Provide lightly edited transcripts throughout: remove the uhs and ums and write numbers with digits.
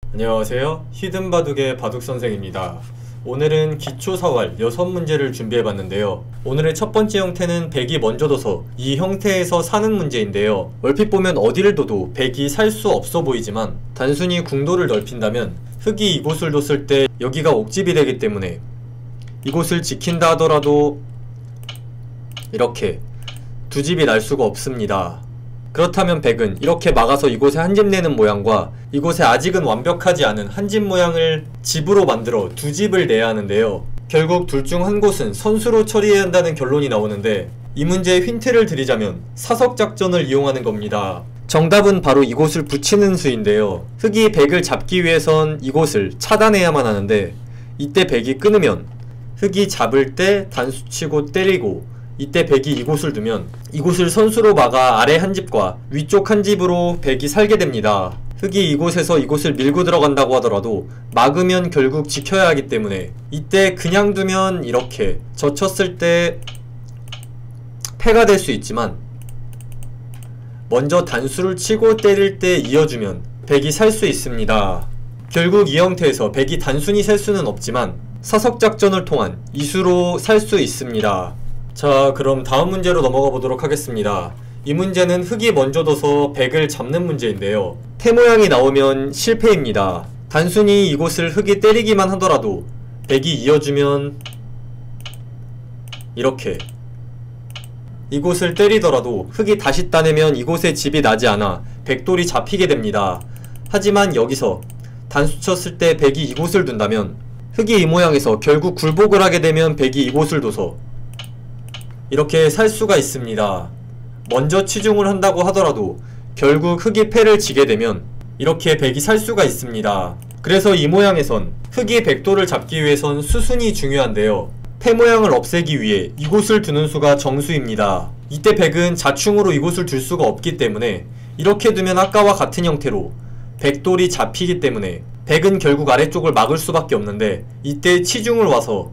안녕하세요. 히든바둑의 바둑선생입니다. 오늘은 기초사활 6문제를 준비해봤는데요. 오늘의 첫 번째 형태는 백이 먼저 둬서 이 형태에서 사는 문제인데요. 얼핏 보면 어디를 둬도 백이 살 수 없어 보이지만 단순히 궁도를 넓힌다면 흑이 이곳을 뒀을 때 여기가 옥집이 되기 때문에 이곳을 지킨다 하더라도 이렇게 두 집이 날 수가 없습니다. 그렇다면 백은 이렇게 막아서 이곳에 한 집 내는 모양과 이곳에 아직은 완벽하지 않은 한 집 모양을 집으로 만들어 두 집을 내야 하는데요. 결국 둘 중 한 곳은 선수로 처리해야 한다는 결론이 나오는데, 이 문제의 힌트를 드리자면 사석작전을 이용하는 겁니다. 정답은 바로 이곳을 붙이는 수인데요. 흑이 백을 잡기 위해선 이곳을 차단해야만 하는데, 이때 백이 끊으면 흑이 잡을 때 단수 치고 때리고, 이때 백이 이곳을 두면 이곳을 선수로 막아 아래 한 집과 위쪽 한 집으로 백이 살게 됩니다. 흑이 이곳에서 이곳을 밀고 들어간다고 하더라도 막으면 결국 지켜야 하기 때문에 이때 그냥 두면 이렇게 젖혔을 때 패가 될 수 있지만, 먼저 단수를 치고 때릴 때 이어주면 백이 살 수 있습니다. 결국 이 형태에서 백이 단순히 살 수는 없지만 사석작전을 통한 이수로 살 수 있습니다. 자, 그럼 다음 문제로 넘어가 보도록 하겠습니다. 이 문제는 흑이 먼저 둬서 백을 잡는 문제인데요. 태 모양이 나오면 실패입니다. 단순히 이곳을 흑이 때리기만 하더라도 백이 이어주면 이렇게 이곳을 때리더라도 흑이 다시 따내면 이곳에 집이 나지 않아 백돌이 잡히게 됩니다. 하지만 여기서 단수 쳤을 때 백이 이곳을 둔다면 흑이 이 모양에서 결국 굴복을 하게 되면 백이 이곳을 둬서 이렇게 살 수가 있습니다. 먼저 치중을 한다고 하더라도 결국 흑이 패를 지게 되면 이렇게 백이 살 수가 있습니다. 그래서 이 모양에선 흑이 백돌을 잡기 위해선 수순이 중요한데요. 패 모양을 없애기 위해 이곳을 두는 수가 정수입니다. 이때 백은 자충으로 이곳을 둘 수가 없기 때문에 이렇게 두면 아까와 같은 형태로 백돌이 잡히기 때문에 백은 결국 아래쪽을 막을 수밖에 없는데, 이때 치중을 와서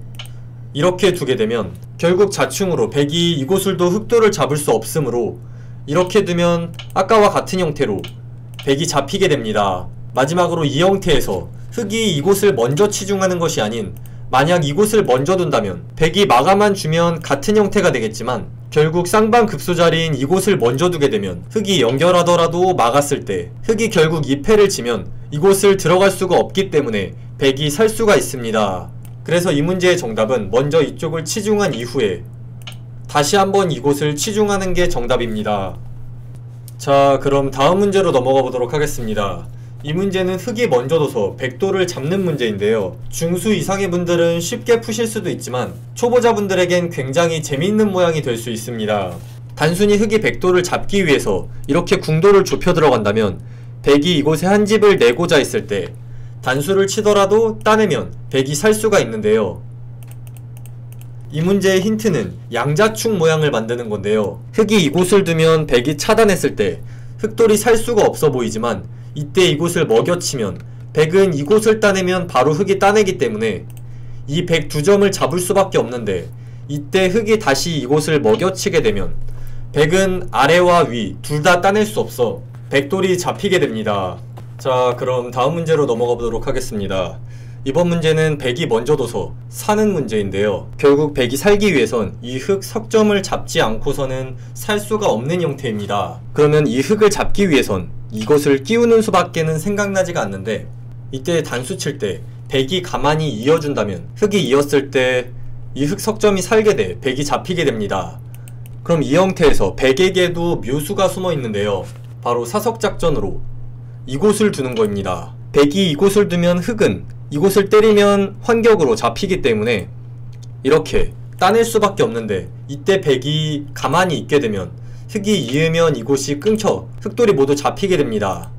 이렇게 두게 되면 결국 자충으로 백이 이곳을 둬 흑돌을 잡을 수 없으므로 이렇게 두면 아까와 같은 형태로 백이 잡히게 됩니다. 마지막으로 이 형태에서 흑이 이곳을 먼저 치중하는 것이 아닌, 만약 이곳을 먼저 둔다면 백이 막아만 주면 같은 형태가 되겠지만 결국 쌍방급소자리인 이곳을 먼저 두게 되면 흑이 연결하더라도 막았을 때 흑이 결국 이 패를 지면 이곳을 들어갈 수가 없기 때문에 백이 살 수가 있습니다. 그래서 이 문제의 정답은 먼저 이쪽을 치중한 이후에 다시 한번 이곳을 치중하는 게 정답입니다. 자, 그럼 다음 문제로 넘어가 보도록 하겠습니다. 이 문제는 흑이 먼저 둬서 백돌을 잡는 문제인데요. 중수 이상의 분들은 쉽게 푸실 수도 있지만 초보자분들에겐 굉장히 재미있는 모양이 될 수 있습니다. 단순히 흑이 백돌을 잡기 위해서 이렇게 궁도를 좁혀 들어간다면 백이 이곳에 한 집을 내고자 했을 때 단수를 치더라도 따내면 백이 살 수가 있는데요. 이 문제의 힌트는 양자축 모양을 만드는 건데요. 흑이 이곳을 두면 백이 차단했을 때 흑돌이 살 수가 없어 보이지만, 이때 이곳을 먹여치면 백은 이곳을 따내면 바로 흑이 따내기 때문에 이 백 두 점을 잡을 수밖에 없는데, 이때 흑이 다시 이곳을 먹여치게 되면 백은 아래와 위 둘 다 따낼 수 없어 백돌이 잡히게 됩니다. 자, 그럼 다음 문제로 넘어가 보도록 하겠습니다. 이번 문제는 백이 먼저 둬서 사는 문제인데요. 결국 백이 살기 위해선 이 흑 석점을 잡지 않고서는 살 수가 없는 형태입니다. 그러면 이 흑을 잡기 위해선 이것을 끼우는 수밖에는 생각나지가 않는데, 이때 단수 칠 때 백이 가만히 이어준다면 흑이 이었을 때 이 흑 석점이 살게 돼 백이 잡히게 됩니다. 그럼 이 형태에서 백에게도 묘수가 숨어 있는데요. 바로 사석작전으로 이곳을 두는 겁니다. 백이 이곳을 두면 흑은 이곳을 때리면 환격으로 잡히기 때문에 이렇게 따낼 수밖에 없는데, 이때 백이 가만히 있게 되면 흑이 이으면 이곳이 끊겨 흑돌이 모두 잡히게 됩니다.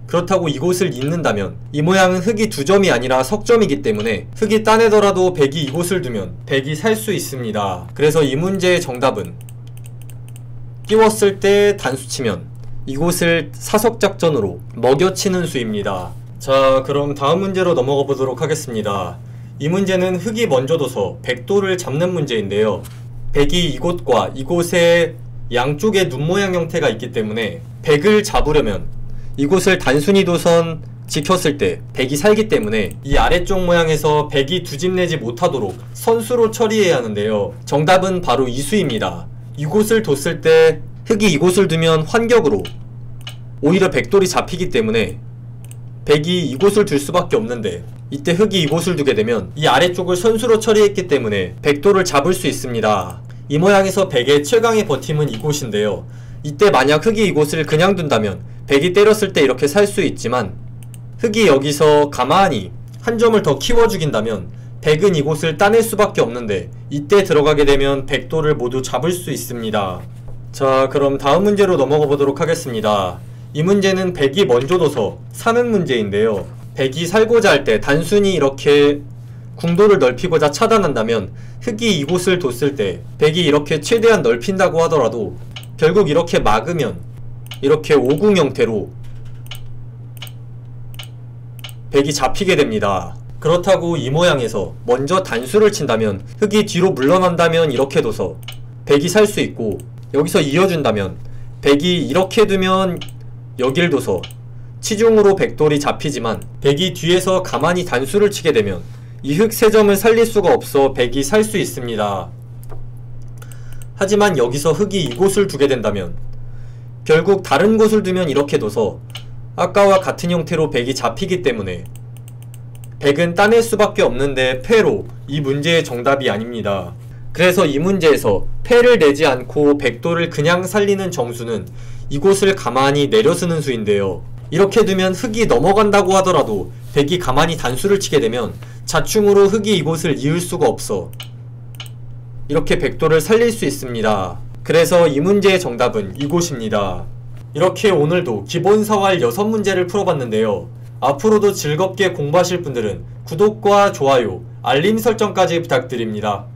그렇다고 이곳을 잇는다면 이 모양은 흑이 두 점이 아니라 석점이기 때문에 흑이 따내더라도 백이 이곳을 두면 백이 살 수 있습니다. 그래서 이 문제의 정답은 끼웠을 때 단수 치면 이곳을 사석작전으로 먹여치는 수입니다. 자, 그럼 다음 문제로 넘어가 보도록 하겠습니다. 이 문제는 흑이 먼저 둬서 백돌을 잡는 문제인데요. 백이 이곳과 이곳에 양쪽에 눈 모양 형태가 있기 때문에 백을 잡으려면 이곳을 단순히 둬선 지켰을 때 백이 살기 때문에 이 아래쪽 모양에서 백이 두 집 내지 못하도록 선수로 처리해야 하는데요. 정답은 바로 이수입니다. 이곳을 뒀을 때 흑이 이곳을 두면 환격으로 오히려 백돌이 잡히기 때문에 백이 이곳을 둘 수밖에 없는데, 이때 흑이 이곳을 두게 되면 이 아래쪽을 선수로 처리했기 때문에 백돌을 잡을 수 있습니다. 이 모양에서 백의 최강의 버팀은 이곳인데요. 이때 만약 흑이 이곳을 그냥 둔다면 백이 때렸을 때 이렇게 살 수 있지만, 흑이 여기서 가만히 한 점을 더 키워 죽인다면 백은 이곳을 따낼 수밖에 없는데, 이때 들어가게 되면 백돌을 모두 잡을 수 있습니다. 자, 그럼 다음 문제로 넘어가 보도록 하겠습니다. 이 문제는 백이 먼저 둬서 사는 문제인데요. 백이 살고자 할 때 단순히 이렇게 궁도를 넓히고자 차단한다면 흑이 이곳을 뒀을 때 백이 이렇게 최대한 넓힌다고 하더라도 결국 이렇게 막으면 이렇게 오궁 형태로 백이 잡히게 됩니다. 그렇다고 이 모양에서 먼저 단수를 친다면 흑이 뒤로 물러난다면 이렇게 둬서 백이 살 수 있고, 여기서 이어준다면 백이 이렇게 두면 여길 둬서 치중으로 백돌이 잡히지만, 백이 뒤에서 가만히 단수를 치게 되면 이 흑 3점을 살릴 수가 없어 백이 살 수 있습니다. 하지만 여기서 흑이 이곳을 두게 된다면 결국 다른 곳을 두면 이렇게 둬서 아까와 같은 형태로 백이 잡히기 때문에 백은 따낼 수밖에 없는데 패로 이 문제의 정답이 아닙니다. 그래서 이 문제에서 패를 내지 않고 백돌을 그냥 살리는 정수는 이곳을 가만히 내려쓰는 수인데요. 이렇게 두면 흑이 넘어간다고 하더라도 백이 가만히 단수를 치게 되면 자충으로 흑이 이곳을 이을 수가 없어 이렇게 백돌을 살릴 수 있습니다. 그래서 이 문제의 정답은 이곳입니다. 이렇게 오늘도 기본사활 6문제를 풀어봤는데요. 앞으로도 즐겁게 공부하실 분들은 구독과 좋아요, 알림 설정까지 부탁드립니다.